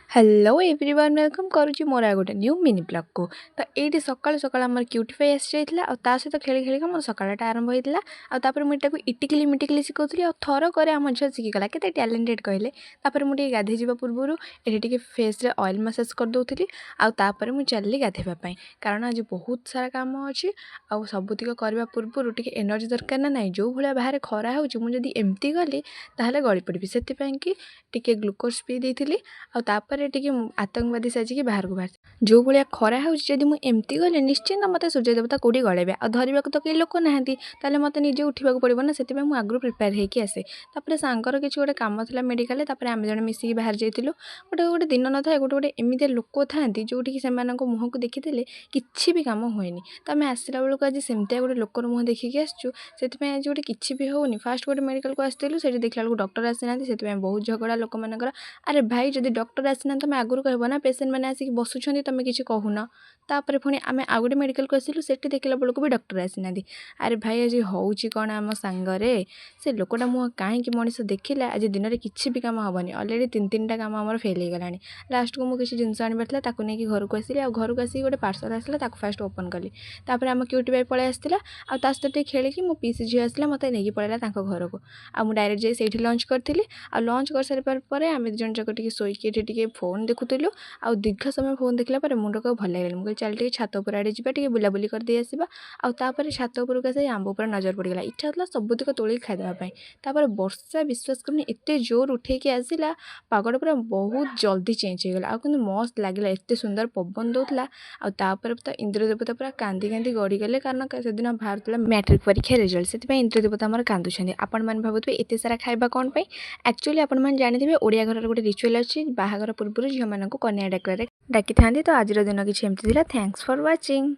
Hello everyone welcome करुच्ची मोर आ गोटे new mini blog को। तो ये सकाल सकाल आम क्यूटीफाई आसी जाता सहित खेली खेलिका मोर सकाळटा आरंभ होता। आउे मुझे इटिकली मिटिकली शिखाऊली और थरक आम झील शिखीगला के टैलेंटेड कहले। मुझे गाधे जा पूर्व ये फेस रे ऑयल मसाज करदे आउे मुझे चलि गाधेवाई कारण आज बहुत सारा कम अच्छी आउ सबुतिक करने पूर्व टे एनर्जी दरकार ना ना जो भाया बाहर खरा होमती एमती गली ताहले गली पड़ी से टी ग्लूकोज पी देती आउे टे आतंकवादी साजिक बाहर को बाहर जो भाया खरा होदी मुझे गले निश्चिंत मत सूर्य देवता कौटी गड़े आ धरवा तो कई लोक ना मत निजे उठा पड़ो ना से मुझे आगु प्रिपेयर होकर आसे। सांगर किसी गोटे कम था मेडिकल आम जन मिसिक बाहर जाइलु गोटे गोटे दिन न था गोटे गोटे एमती लोक था जोटि से मुँह को देखीदे कि भी कम हुए तो आम आसला बेलू आज सेमती गोटे लोकर मुँह देखिकी आसचु से आज गोटे कि भी होनी फास्ट गोटे मेडिकल को आसलु से देखला बेलू डॉक्टर आसी ना से बहुत झगड़ा लोक मानकर अरे भाई जब डॉक्टर आसीना तुम आगुरी कह ना पेसेंट मैंने आसिक बसुँच तुम किसी कहून तापर पुणी आम आ गए मेडिकल को आसलु से देखला बेलू भी डॉक्टर आसीना अरे भाई आज हूँ कौन आम सांगरे से लोकटा मुँह कहीं मनीष देखला आज दिन में किसी भी कम हेनी अलरेडी तीन टा कम आम फेल हो गला लास्ट को मुझे किसी जिनस आनबार ताकू नहीं घर को आसली आ घर को आसिक गोटे पार्सल आसला फास्ट ओपन कली तापर आम क्यूटी भाई पलि आसाला आ सहित खेलिकी मो पीसी झील आसला मत नहीं पड़ेगा घर को आ डायरेक्ट जाए से लंच करी आ लंच कर सारे आम दुजन जाक शोक टे फोन देखुलु आ दीर्घ समय फोन देखला मुंड को भल लगे मुझे चल टे छात उपर आड़े जावा बुलाबुली करदे आसवा आउे छात उपरक आस आंब पर नजर पड़गला इच्छा होता सबुतिक तोड़ खाईदेवाई तापर वर्षा विश्वास करनी एत जोर उठेकी आसला पागटा पूरा बहुत जल्दी चेंज हो गला आ मस्त लगे एत सुंदर पवन दौला आपर तो इंद्रदेवता पूरा कांदी कांदी गड़ीगले कारण से दिन बाहर मैट्रिक परीक्षा रिजल्ट से इंद्रदेवता आम कांदुं आपण मैंने भावुए एत सारा खाଇବା कौन एक्चुअली आपण मैंने जानते ओडिया घर गोटे रिचुअल अच्छी बाहागर पूर्व झील मानक कन्या डाकरे डाकी था। तो आज दिन किसी एमती थैंक्स फॉर वाचिंग।